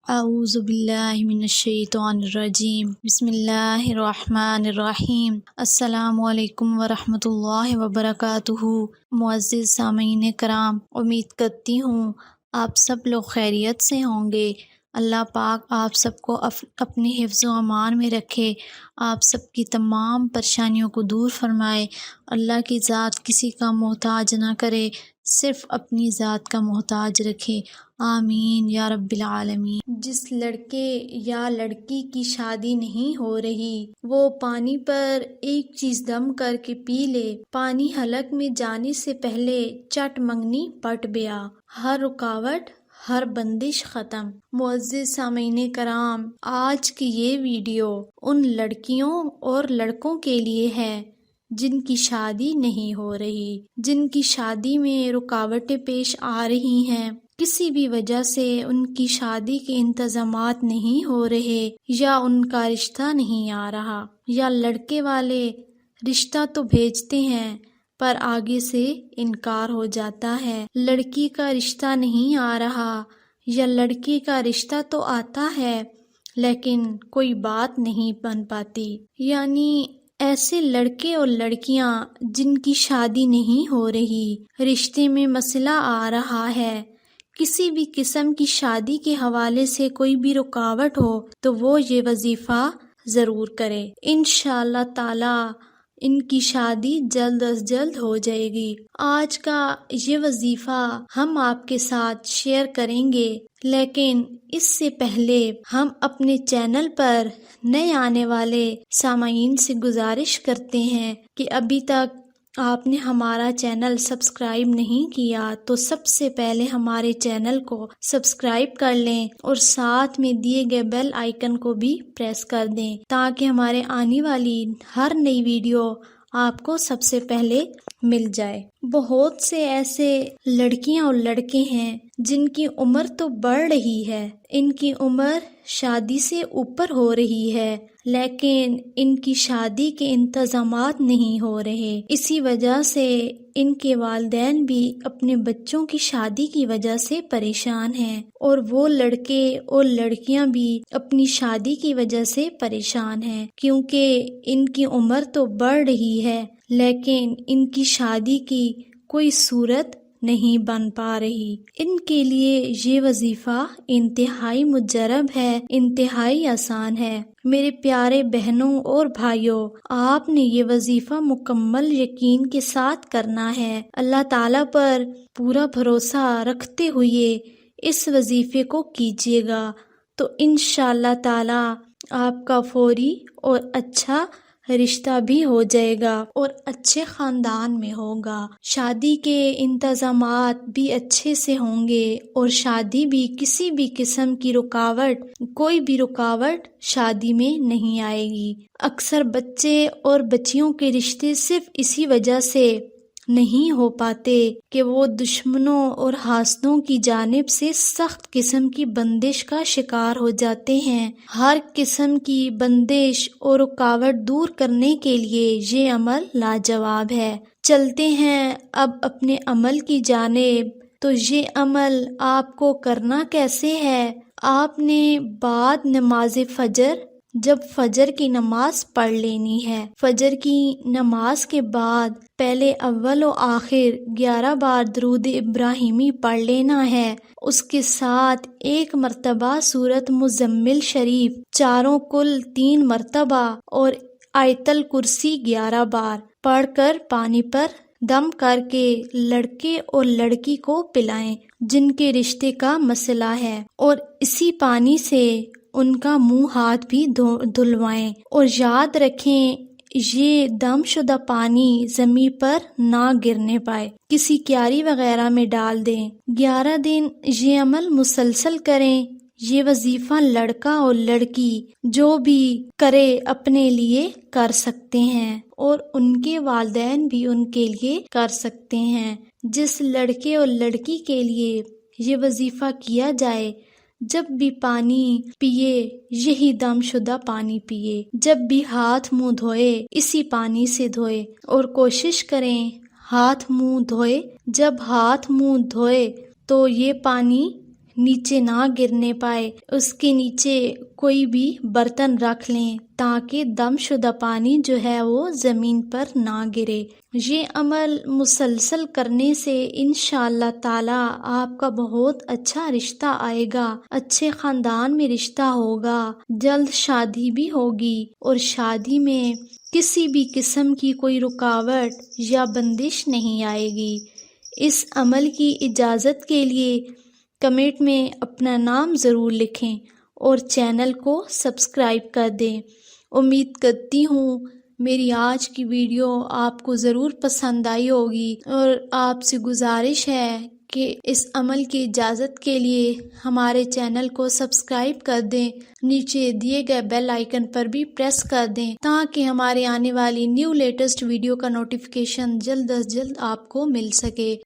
اعوذ باللہ من الشیطان الرجیم بسم اللہ الرحمن الرحیم السلام علیکم ورحمۃ اللہ وبرکاتہ۔ معزز سامعین کرام، امید کرتی ہوں آپ سب لوگ خیریت سے ہوں گے۔ اللہ پاک آپ سب کو اپنے حفظ و امان میں رکھے، آپ سب کی تمام پریشانیوں کو دور فرمائے۔ اللہ کی ذات کسی کا محتاج نہ کرے، صرف اپنی ذات کا محتاج رکھے، آمین یا رب العالمین۔ جس لڑکے یا لڑکی کی شادی نہیں ہو رہی وہ پانی پر ایک چیز دم کر کے پی لے، پانی حلق میں جانے سے پہلے چٹ منگنی پٹ بیا، ہر رکاوٹ ہر بندش ختم۔ معزز سامعین کرام، آج کی یہ ویڈیو ان لڑکیوں اور لڑکوں کے لیے ہے جن کی شادی نہیں ہو رہی، جن کی شادی میں رکاوٹیں پیش آ رہی ہیں، کسی بھی وجہ سے ان کی شادی کے انتظامات نہیں ہو رہے، یا ان کا رشتہ نہیں آ رہا، یا لڑکے والے رشتہ تو بھیجتے ہیں پر آگے سے انکار ہو جاتا ہے، لڑکی کا رشتہ نہیں آ رہا، یا لڑکی کا رشتہ تو آتا ہے لیکن کوئی بات نہیں بن پاتی۔ یعنی ایسے لڑکے اور لڑکیاں جن کی شادی نہیں ہو رہی، رشتے میں مسئلہ آ رہا ہے، کسی بھی قسم کی شادی کے حوالے سے کوئی بھی رکاوٹ ہو تو وہ یہ وظیفہ ضرور کرے، انشاءاللہ تعالی ان کی شادی جلد از جلد ہو جائے گی۔ آج کا یہ وظیفہ ہم آپ کے ساتھ شیئر کریں گے، لیکن اس سے پہلے ہم اپنے چینل پر نئے آنے والے سامعین سے گزارش کرتے ہیں کہ ابھی تک آپ نے ہمارا چینل سبسکرائب نہیں کیا تو سب سے پہلے ہمارے چینل کو سبسکرائب کر لیں اور ساتھ میں دیے گئے بیل آئیکن کو بھی پریس کر دیں تاکہ ہمارے آنے والی ہر نئی ویڈیو آپ کو سب سے پہلے مل جائے۔ بہت سے ایسے لڑکیاں اور لڑکے ہیں جن کی عمر تو بڑھ رہی ہے، ان کی عمر شادی سے اوپر ہو رہی ہے، لیکن ان کی شادی کے انتظامات نہیں ہو رہے، اسی وجہ سے ان کے والدین بھی اپنے بچوں کی شادی کی وجہ سے پریشان ہیں، اور وہ لڑکے اور لڑکیاں بھی اپنی شادی کی وجہ سے پریشان ہیں، کیونکہ ان کی عمر تو بڑھ رہی ہے لیکن ان کی شادی کی کوئی صورت نہیں بن پا رہی۔ ان کے لیے یہ وظیفہ انتہائی مجرب ہے، انتہائی آسان ہے۔ میرے پیارے بہنوں اور بھائیوں، آپ نے یہ وظیفہ مکمل یقین کے ساتھ کرنا ہے، اللہ تعالیٰ پر پورا بھروسہ رکھتے ہوئے اس وظیفے کو کیجیے گا تو انشاءاللہ تعالیٰ آپ کا فوری اور اچھا رشتہ بھی ہو جائے گا اور اچھے خاندان میں ہوگا، شادی کے انتظامات بھی اچھے سے ہوں گے اور شادی بھی کسی بھی قسم کی رکاوٹ، کوئی بھی رکاوٹ شادی میں نہیں آئے گی۔ اکثر بچے اور بچیوں کے رشتے صرف اسی وجہ سے نہیں ہو پاتے کہ وہ دشمنوں اور حاسدوں کی جانب سے سخت قسم کی بندش کا شکار ہو جاتے ہیں۔ ہر قسم کی بندش اور رکاوٹ دور کرنے کے لیے یہ عمل لاجواب ہے۔ چلتے ہیں اب اپنے عمل کی جانب، تو یہ عمل آپ کو کرنا کیسے ہے؟ آپ نے بعد نماز فجر جب فجر کی نماز پڑھ لینی ہے، فجر کی نماز کے بعد پہلے اول و آخر 11 بار درود ابراہیمی پڑھ لینا ہے، اس کے ساتھ 1 مرتبہ سورۃ مزمل شریف چاروں کل 3 مرتبہ اور آیت الکرسی 11 بار پڑھ کر پانی پر دم کر کے لڑکے اور لڑکی کو پلائیں جن کے رشتے کا مسئلہ ہے، اور اسی پانی سے ان کا منہ ہاتھ بھی دھلوائیں، اور یاد رکھیں یہ دم شدہ پانی زمین پر نہ گرنے پائے، کسی کیاری وغیرہ میں ڈال دیں۔ 11 دن یہ عمل مسلسل کریں۔ یہ وظیفہ لڑکا اور لڑکی جو بھی کرے اپنے لیے کر سکتے ہیں اور ان کے والدین بھی ان کے لیے کر سکتے ہیں۔ جس لڑکے اور لڑکی کے لیے یہ وظیفہ کیا جائے، جب بھی پانی پیے یہی دم شدہ پانی پیے، جب بھی ہاتھ منہ دھوئے اسی پانی سے دھوئے، اور کوشش کریں ہاتھ منہ دھوئے، جب ہاتھ منہ دھوئے تو یہ پانی نیچے نہ گرنے پائے، اس کے نیچے کوئی بھی برتن رکھ لیں تاکہ دم شدہ پانی جو ہے وہ زمین پر نہ گرے۔ یہ عمل مسلسل کرنے سے انشاءاللہ تعالی آپ کا بہت اچھا رشتہ آئے گا، اچھے خاندان میں رشتہ ہوگا، جلد شادی بھی ہوگی، اور شادی میں کسی بھی قسم کی کوئی رکاوٹ یا بندش نہیں آئے گی۔ اس عمل کی اجازت کے لیے کمنٹ میں اپنا نام ضرور لکھیں اور چینل کو سبسکرائب کر دیں۔ امید کرتی ہوں میری آج کی ویڈیو آپ کو ضرور پسند آئی ہوگی، اور آپ سے گزارش ہے کہ اس عمل کی اجازت کے لیے ہمارے چینل کو سبسکرائب کر دیں، نیچے دیے گئے بیل آئیکن پر بھی پریس کر دیں تاکہ ہمارے آنے والی نیو لیٹسٹ ویڈیو کا نوٹیفیکیشن جلد از جلد آپ کو مل سکے۔